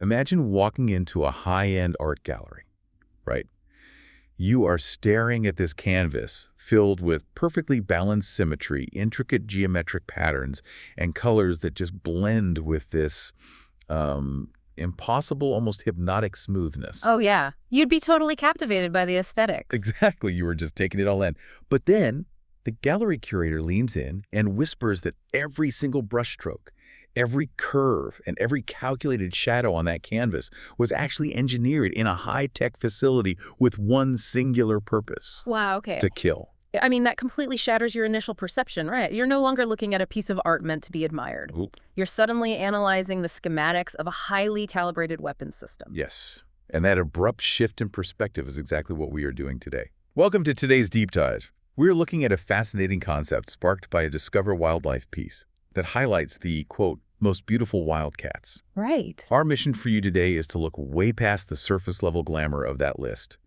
Imagine walking into a high-end art gallery, right? You are staring at this canvas filled with perfectly balanced symmetry, intricate geometric patterns, and colors that just blend with this impossible, almost hypnotic smoothness. Oh, yeah. You'd be totally captivated by the aesthetics. Exactly. You were just taking it all in. But then the gallery curator leans in and whispers that every single brushstroke, every curve, and every calculated shadow on that canvas was actually engineered in a high-tech facility with one singular purpose. Wow, okay. To kill. I mean, that completely shatters your initial perception, right? You're no longer looking at a piece of art meant to be admired. Oop. You're suddenly analyzing the schematics of a highly calibrated weapons system. Yes. And that abrupt shift in perspective is exactly what we are doing today. Welcome to today's Deep Dive. We're looking at a fascinating concept sparked by a Discover Wildlife piece that highlights the, quote, most beautiful wildcats. Right. Our mission for you today is to look way past the surface-level glamour of that list.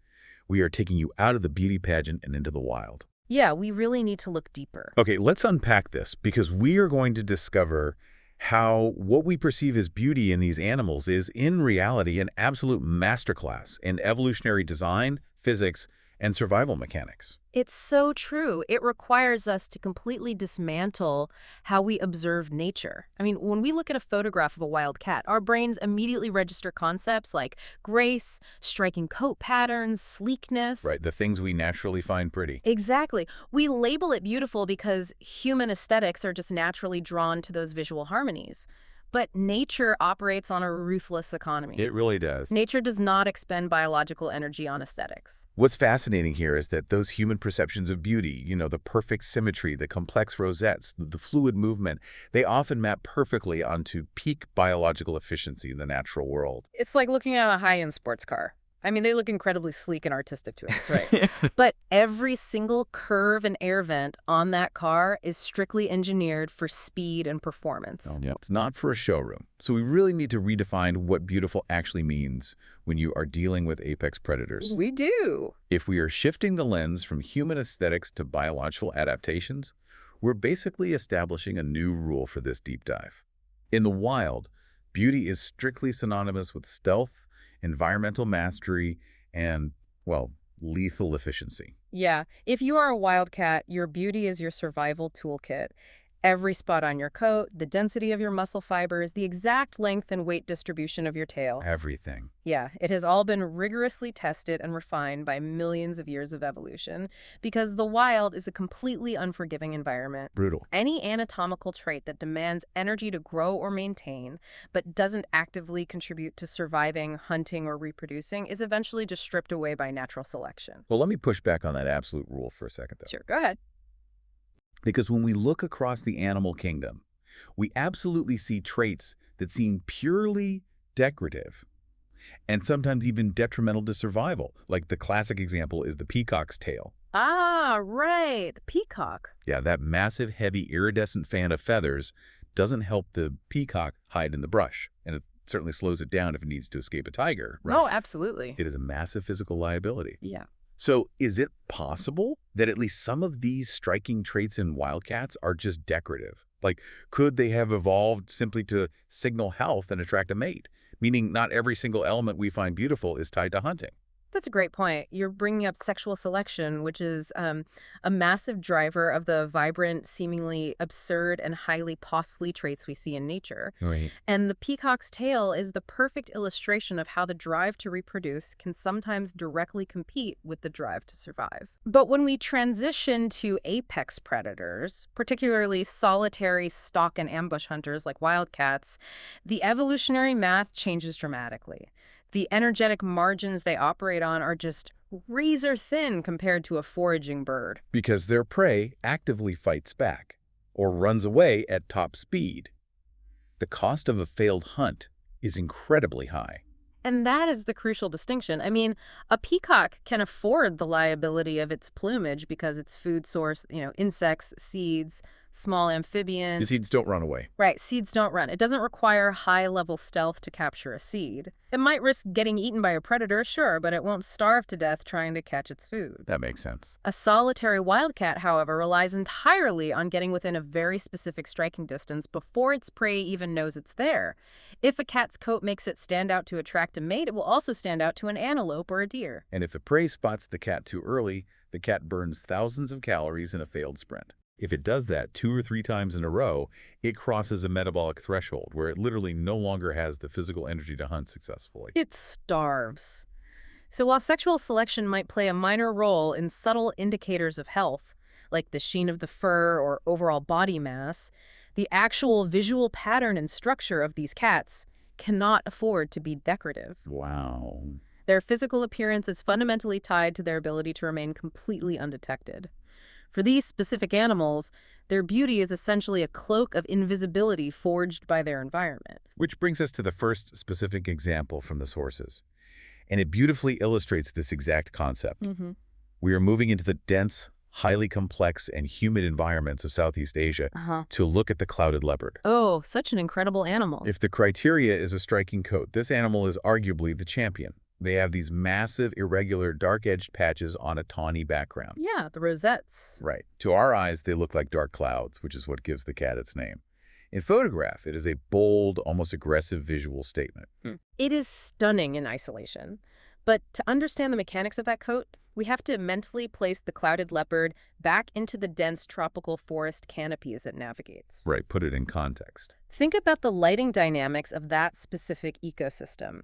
We are taking you out of the beauty pageant and into the wild. Yeah, we really need to look deeper. Okay, let's unpack this because we are going to discover how what we perceive as beauty in these animals is in reality an absolute masterclass in evolutionary design, physics, and survival mechanics. It's so true. It requires us to completely dismantle how we observe nature. I mean, when we look at a photograph of a wild cat, our brains immediately register concepts like grace, striking coat patterns, sleekness. Right, the things we naturally find pretty. Exactly. We label it beautiful because human aesthetics are just naturally drawn to those visual harmonies. But nature operates on a ruthless economy. It really does. Nature does not expend biological energy on aesthetics. What's fascinating here is that those human perceptions of beauty, the perfect symmetry, the complex rosettes, the fluid movement, they often map perfectly onto peak biological efficiency in the natural world. It's like looking at a high-end sports car. I mean, they look incredibly sleek and artistic to us, right? But every single curve and air vent on that car is strictly engineered for speed and performance. Oh, yeah. It's not for a showroom. So we really need to redefine what beautiful actually means when you are dealing with apex predators. We do. If we are shifting the lens from human aesthetics to biological adaptations, we're basically establishing a new rule for this deep dive. In the wild, beauty is strictly synonymous with stealth, environmental mastery, and, well, lethal efficiency. Yeah. If you are a wildcat, your beauty is your survival toolkit. Every spot on your coat, the density of your muscle fibers, the exact length and weight distribution of your tail. Everything. Yeah, it has all been rigorously tested and refined by millions of years of evolution because the wild is a completely unforgiving environment. Brutal. Any anatomical trait that demands energy to grow or maintain but doesn't actively contribute to surviving, hunting, or reproducing is eventually just stripped away by natural selection. Well, let me push back on that absolute rule for a second, though. Sure, go ahead. Because when we look across the animal kingdom, we absolutely see traits that seem purely decorative and sometimes even detrimental to survival. Like the classic example is the peacock's tail. Ah, right, the peacock. Yeah, that massive, heavy, iridescent fan of feathers doesn't help the peacock hide in the brush, and it certainly slows it down if it needs to escape a tiger. Right? Oh, absolutely. It is a massive physical liability. Yeah. So is it possible that at least some of these striking traits in wildcats are just decorative? Like, could they have evolved simply to signal health and attract a mate? Meaning not every single element we find beautiful is tied to hunting. That's a great point. You're bringing up sexual selection, which is a massive driver of the vibrant, seemingly absurd, and highly costly traits we see in nature. Right. And the peacock's tail is the perfect illustration of how the drive to reproduce can sometimes directly compete with the drive to survive. But when we transition to apex predators, particularly solitary stalk and ambush hunters like wildcats, the evolutionary math changes dramatically. The energetic margins they operate on are just razor thin compared to a foraging bird. Because their prey actively fights back or runs away at top speed. The cost of a failed hunt is incredibly high. And that is the crucial distinction. I mean, a peacock can afford the liability of its plumage because its food source, insects, seeds, small The amphibians. seeds don't run away. Right, seeds don't run. It doesn't require high-level stealth to capture a seed. It might risk getting eaten by a predator, sure, but it won't starve to death trying to catch its food. That makes sense. A solitary wildcat, however, relies entirely on getting within a very specific striking distance before its prey even knows it's there. If a cat's coat makes it stand out to attract a mate, it will also stand out to an antelope or a deer. And if the prey spots the cat too early, the cat burns thousands of calories in a failed sprint. If it does that 2 or 3 times in a row, it crosses a metabolic threshold where it literally no longer has the physical energy to hunt successfully. It starves. So while sexual selection might play a minor role in subtle indicators of health, like the sheen of the fur or overall body mass, the actual visual pattern and structure of these cats cannot afford to be decorative. Wow. Their physical appearance is fundamentally tied to their ability to remain completely undetected. For these specific animals, their beauty is essentially a cloak of invisibility forged by their environment. Which brings us to the first specific example from the sources. And it beautifully illustrates this exact concept. We are moving into the dense, highly complex, and humid environments of Southeast Asia to look at the clouded leopard. Oh, such an incredible animal. If the criteria is a striking coat, this animal is arguably the champion. They have these massive, irregular, dark-edged patches on a tawny background. Yeah, the rosettes. Right. To our eyes, they look like dark clouds, which is what gives the cat its name. In photograph, it is a bold, almost aggressive visual statement. It is stunning in isolation. But to understand the mechanics of that coat, we have to mentally place the clouded leopard back into the dense tropical forest canopy as it navigates. Right, put it in context. Think about the lighting dynamics of that specific ecosystem.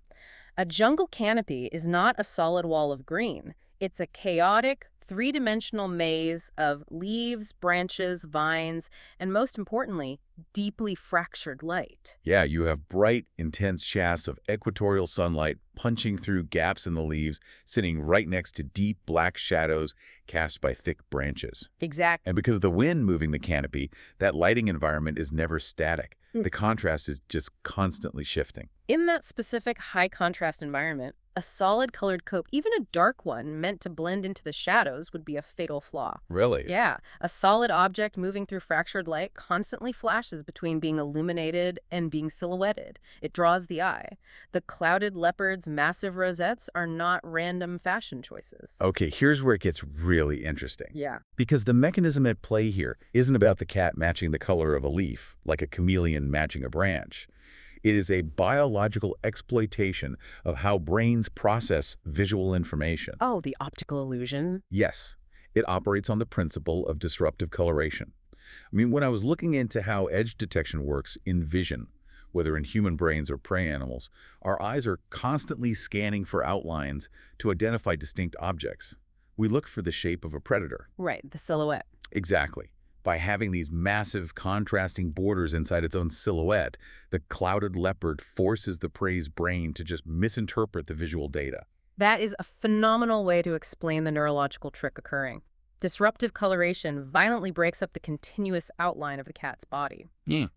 A jungle canopy is not a solid wall of green. It's a chaotic, three-dimensional maze of leaves, branches, vines, and most importantly, deeply fractured light. Yeah, you have bright, intense shafts of equatorial sunlight punching through gaps in the leaves, sitting right next to deep black shadows cast by thick branches. Exactly. And because of the wind moving the canopy, that lighting environment is never static. The contrast is just constantly shifting. In that specific high-contrast environment, a solid colored coat, even a dark one meant to blend into the shadows, would be a fatal flaw. Really? Yeah, a solid object moving through fractured light constantly flashes between being illuminated and being silhouetted. It draws the eye. The clouded leopard's massive rosettes are not random fashion choices. Okay, here's where it gets really interesting. Yeah. Because the mechanism at play here isn't about the cat matching the color of a leaf, like a chameleon matching a branch. It is a biological exploitation of how brains process visual information. Oh, the optical illusion. Yes, it operates on the principle of disruptive coloration. I mean, when I was looking into how edge detection works in vision, whether in human brains or prey animals, our eyes are constantly scanning for outlines to identify distinct objects. We look for the shape of a predator. Right, the silhouette. Exactly. By having these massive contrasting borders inside its own silhouette, the clouded leopard forces the prey's brain to just misinterpret the visual data. That is a phenomenal way to explain the neurological trick occurring. Disruptive coloration violently breaks up the continuous outline of the cat's body.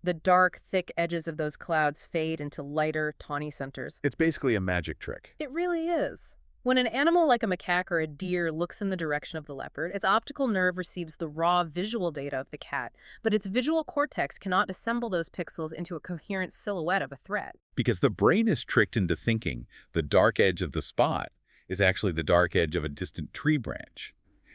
The dark, thick edges of those clouds fade into lighter, tawny centers. It's basically a magic trick. It really is. When an animal like a macaque or a deer looks in the direction of the leopard, its optical nerve receives the raw visual data of the cat, but its visual cortex cannot assemble those pixels into a coherent silhouette of a threat. Because the brain is tricked into thinking the dark edge of the spot is actually the dark edge of a distant tree branch,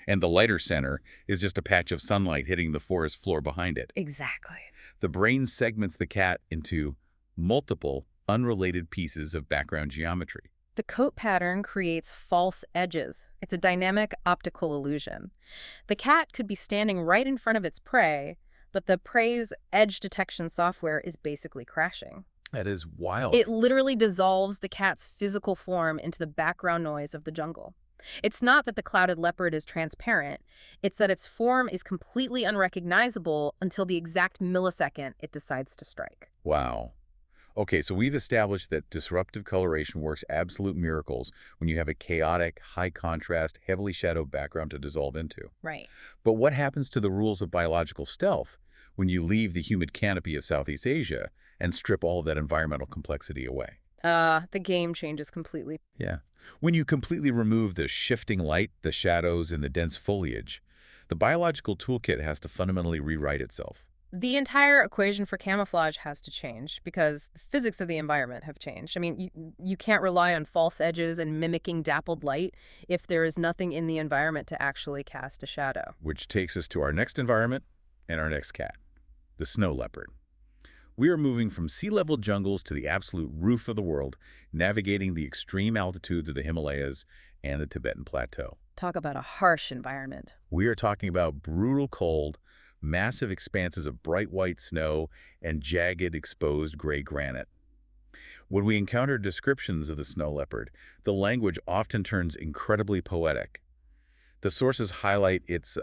and the lighter center is just a patch of sunlight hitting the forest floor behind it. Exactly. The brain segments the cat into multiple, unrelated pieces of background geometry. The coat pattern creates false edges. It's a dynamic optical illusion. The cat could be standing right in front of its prey, but the prey's edge detection software is basically crashing. That is wild. It literally dissolves the cat's physical form into the background noise of the jungle. It's not that the clouded leopard is transparent. It's that its form is completely unrecognizable until the exact millisecond it decides to strike. Wow. Okay, so we've established that disruptive coloration works absolute miracles when you have a chaotic, high-contrast, heavily shadowed background to dissolve into. Right. But what happens to the rules of biological stealth when you leave the humid canopy of Southeast Asia and strip all of that environmental complexity away? The game changes completely. Yeah. When you completely remove the shifting light, the shadows, and the dense foliage, The biological toolkit has to fundamentally rewrite itself. The entire equation for camouflage has to change because the physics of the environment have changed. I mean, you can't rely on false edges and mimicking dappled light if there is nothing in the environment to actually cast a shadow. Which takes us to our next environment and our next cat, the snow leopard. We are moving from sea-level jungles to the absolute roof of the world, navigating the extreme altitudes of the Himalayas and the Tibetan Plateau. Talk about a harsh environment. We are talking about brutal cold, massive expanses of bright white snow, and jagged, exposed gray granite. When we encounter descriptions of the snow leopard, the language often turns incredibly poetic. The sources highlight its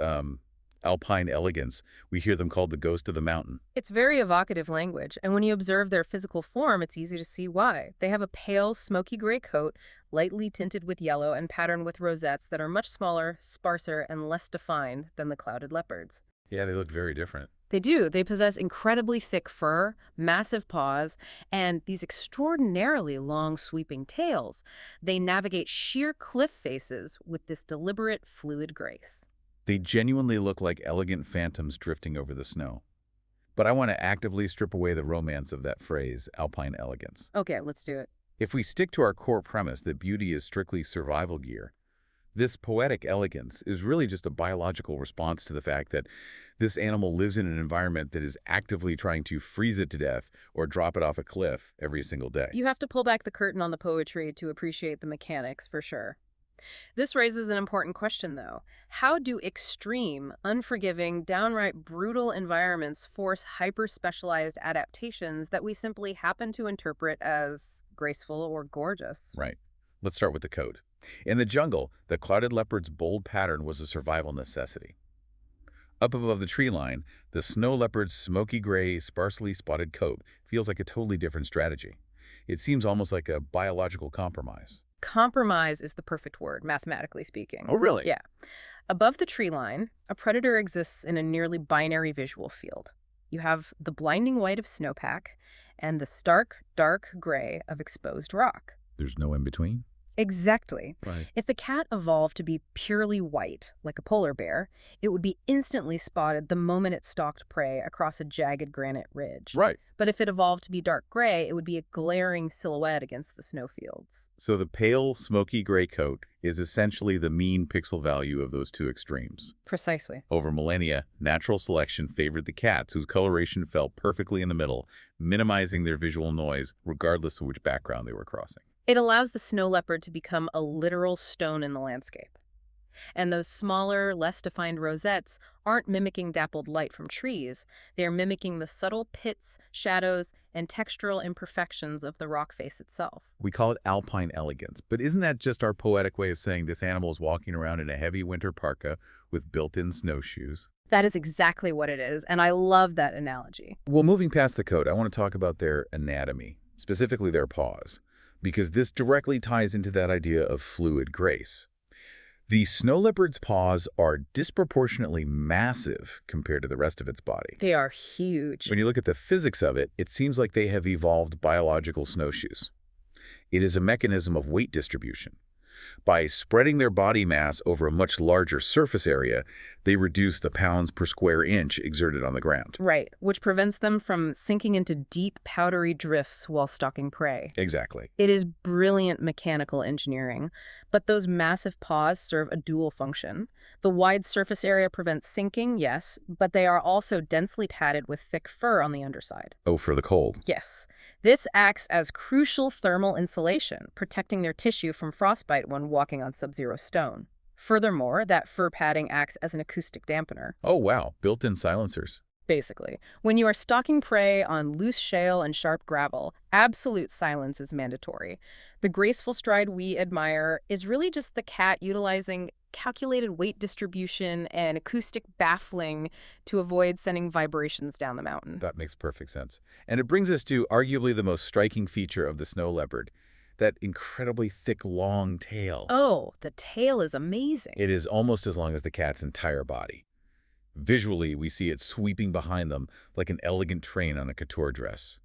Alpine elegance. We hear them called the ghost of the mountain. It's very evocative language, and when you observe their physical form, it's easy to see why. They have a pale, smoky gray coat, lightly tinted with yellow and patterned with rosettes that are much smaller, sparser, and less defined than the clouded leopards. Yeah, they look very different. They do. They possess incredibly thick fur, massive paws, and these extraordinarily long sweeping tails. They navigate sheer cliff faces with this deliberate, fluid grace. They genuinely look like elegant phantoms drifting over the snow. But I want to actively strip away the romance of that phrase, alpine elegance. Okay, let's do it. If we stick to our core premise that beauty is strictly survival gear, this poetic elegance is really just a biological response to the fact that this animal lives in an environment that is actively trying to freeze it to death or drop it off a cliff every single day. You have to pull back the curtain on the poetry to appreciate the mechanics, for sure. This raises an important question, though. How do extreme, unforgiving, downright brutal environments force hyper-specialized adaptations that we simply happen to interpret as graceful or gorgeous? Right. Let's start with the coat. In the jungle, the clouded leopard's bold pattern was a survival necessity. Up above the tree line, the snow leopard's smoky gray, sparsely spotted coat feels like a totally different strategy. It seems almost like a biological compromise. Compromise is the perfect word, mathematically speaking. Oh, really? Yeah. Above the tree line, a predator exists in a nearly binary visual field. You have the blinding white of snowpack and the stark, dark gray of exposed rock. There's no in-between? Exactly. Right. If a cat evolved to be purely white, like a polar bear, it would be instantly spotted the moment it stalked prey across a jagged granite ridge. Right. But if it evolved to be dark gray, it would be a glaring silhouette against the snowfields. So the pale, smoky gray coat is essentially the mean pixel value of those two extremes. Precisely. Over millennia, natural selection favored the cats whose coloration fell perfectly in the middle, minimizing their visual noise regardless of which background they were crossing. It allows the snow leopard to become a literal stone in the landscape. And those smaller, less defined rosettes aren't mimicking dappled light from trees. They are mimicking the subtle pits, shadows, and textural imperfections of the rock face itself. We call it alpine elegance, but isn't that just our poetic way of saying this animal is walking around in a heavy winter parka with built-in snowshoes? That is exactly what it is, and I love that analogy. Well, moving past the coat, I want to talk about their anatomy, specifically their paws, because this directly ties into that idea of fluid grace. The snow leopard's paws are disproportionately massive compared to the rest of its body. They are huge. When you look at the physics of it, it seems like they have evolved biological snowshoes. It is a mechanism of weight distribution. By spreading their body mass over a much larger surface area, they reduce the pounds per square inch exerted on the ground. Right, which prevents them from sinking into deep, powdery drifts while stalking prey. Exactly. It is brilliant mechanical engineering, but those massive paws serve a dual function. The wide surface area prevents sinking, yes, but they are also densely padded with thick fur on the underside. Oh, for the cold. Yes. This acts as crucial thermal insulation, protecting their tissue from frostbite when walking on sub-zero stone. Furthermore, that fur padding acts as an acoustic dampener. Oh, wow. Built-in silencers. Basically, when you are stalking prey on loose shale and sharp gravel, absolute silence is mandatory. The graceful stride we admire is really just the cat utilizing calculated weight distribution and acoustic baffling to avoid sending vibrations down the mountain. That makes perfect sense. And it brings us to arguably the most striking feature of the snow leopard, that incredibly thick, long tail. Oh, the tail is amazing. It is almost as long as the cat's entire body. Visually, we see it sweeping behind them like an elegant train on a couture dress.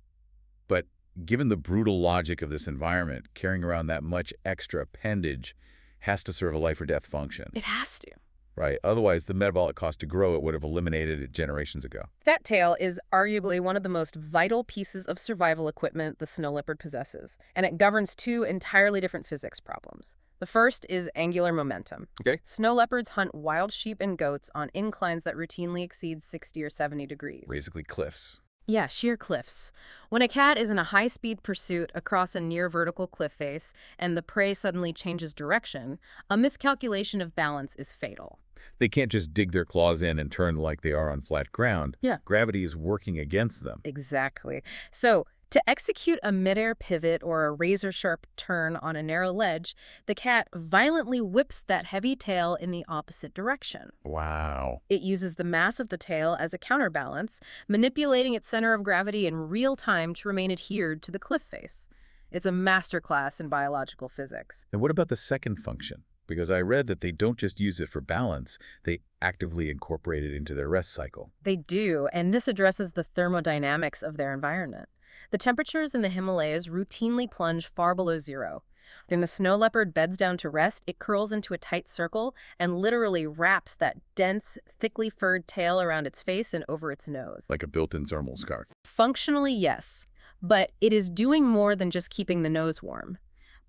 But given the brutal logic of this environment, carrying around that much extra appendage has to serve a life-or-death function. It has to. Right. Otherwise, the metabolic cost to grow it would have eliminated it generations ago. That tail is arguably one of the most vital pieces of survival equipment the snow leopard possesses, and it governs two entirely different physics problems. The first is angular momentum. Okay. Snow leopards hunt wild sheep and goats on inclines that routinely exceed 60 or 70 degrees. Basically cliffs. Yeah, sheer cliffs. When a cat is in a high-speed pursuit across a near-vertical cliff face and the prey suddenly changes direction, a miscalculation of balance is fatal. They can't just dig their claws in and turn like they are on flat ground. Yeah. Gravity is working against them. Exactly. So, to execute a midair pivot or a razor-sharp turn on a narrow ledge, the cat violently whips that heavy tail in the opposite direction. Wow. It uses the mass of the tail as a counterbalance, manipulating its center of gravity in real time to remain adhered to the cliff face. It's a masterclass in biological physics. And what about the second function? Because I read that they don't just use it for balance, they actively incorporate it into their rest cycle. They do, and this addresses the thermodynamics of their environment. The temperatures in the Himalayas routinely plunge far below zero. When the snow leopard beds down to rest, it curls into a tight circle and literally wraps that dense, thickly furred tail around its face and over its nose. Like a built-in thermal scarf. Functionally, yes, but it is doing more than just keeping the nose warm.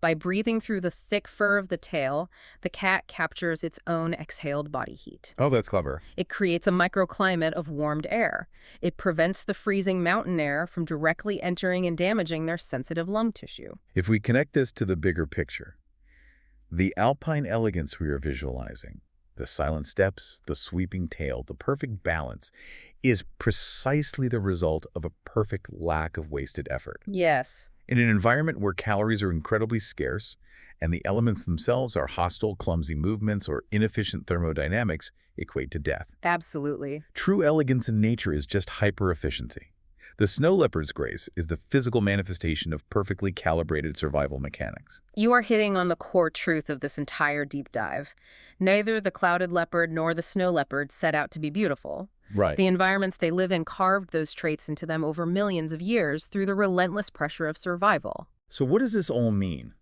By breathing through the thick fur of the tail, the cat captures its own exhaled body heat. Oh, that's clever. It creates a microclimate of warmed air. It prevents the freezing mountain air from directly entering and damaging their sensitive lung tissue. If we connect this to the bigger picture, the alpine elegance we are visualizing, the silent steps, the sweeping tail, the perfect balance, is precisely the result of a perfect lack of wasted effort. Yes. In an environment where calories are incredibly scarce and the elements themselves are hostile, clumsy movements or inefficient thermodynamics equate to death. Absolutely. True elegance in nature is just hyper-efficiency. The snow leopard's grace is the physical manifestation of perfectly calibrated survival mechanics. You are hitting on the core truth of this entire deep dive. Neither the clouded leopard nor the snow leopard set out to be beautiful. Right. The environments they live in carved those traits into them over millions of years through the relentless pressure of survival. So what does this all mean?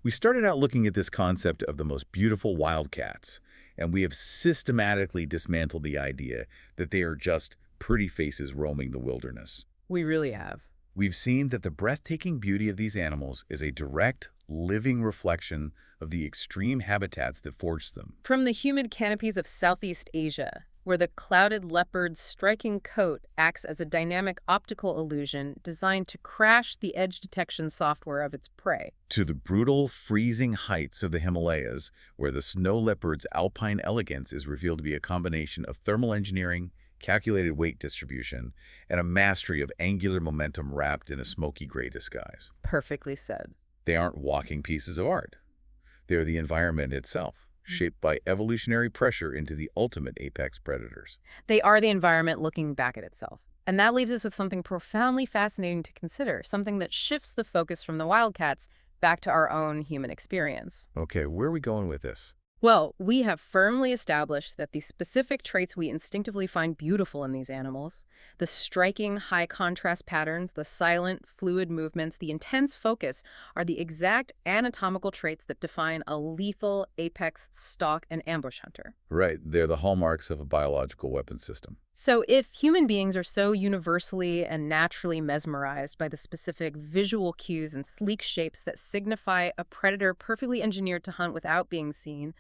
We started out looking at this concept of the most beautiful wildcats, and we have systematically dismantled the idea that they are just pretty faces roaming the wilderness. We really have. We've seen that the breathtaking beauty of these animals is a direct, living reflection of the extreme habitats that forged them. From the humid canopies of Southeast Asia, where the clouded leopard's striking coat acts as a dynamic optical illusion designed to crash the edge detection software of its prey, to the brutal, freezing heights of the Himalayas, where the snow leopard's alpine elegance is revealed to be a combination of thermal engineering, calculated weight distribution, and a mastery of angular momentum wrapped in a smoky gray disguise. Perfectly said. They aren't walking pieces of art. They're the environment itself, shaped by evolutionary pressure into the ultimate apex predators. They are the environment looking back at itself. And that leaves us with something profoundly fascinating to consider, something that shifts the focus from the wildcats back to our own human experience. Okay, where are we going with this? Well, we have firmly established that the specific traits we instinctively find beautiful in these animals, the striking high contrast patterns, the silent, fluid movements, the intense focus, are the exact anatomical traits that define a lethal apex stalk and ambush hunter. Right, they're the hallmarks of a biological weapon system. So if human beings are so universally and naturally mesmerized by the specific visual cues and sleek shapes that signify a predator perfectly engineered to hunt without being seen,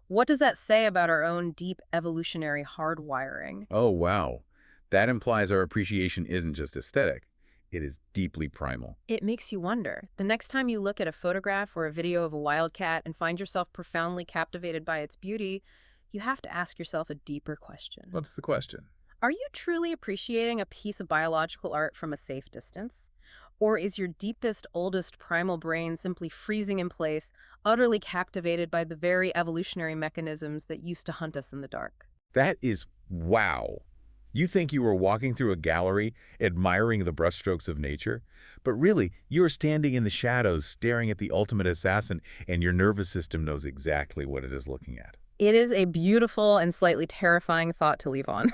what does that say about our own deep evolutionary hardwiring? Oh, wow. That implies our appreciation isn't just aesthetic. It is deeply primal. It makes you wonder. The next time you look at a photograph or a video of a wildcat and find yourself profoundly captivated by its beauty, you have to ask yourself a deeper question. What's the question? Are you truly appreciating a piece of biological art from a safe distance? Or is your deepest, oldest primal brain simply freezing in place, utterly captivated by the very evolutionary mechanisms that used to hunt us in the dark? That is wow. You think you were walking through a gallery, admiring the brushstrokes of nature, but really, you're standing in the shadows, staring at the ultimate assassin, and your nervous system knows exactly what it is looking at. It is a beautiful and slightly terrifying thought to leave on.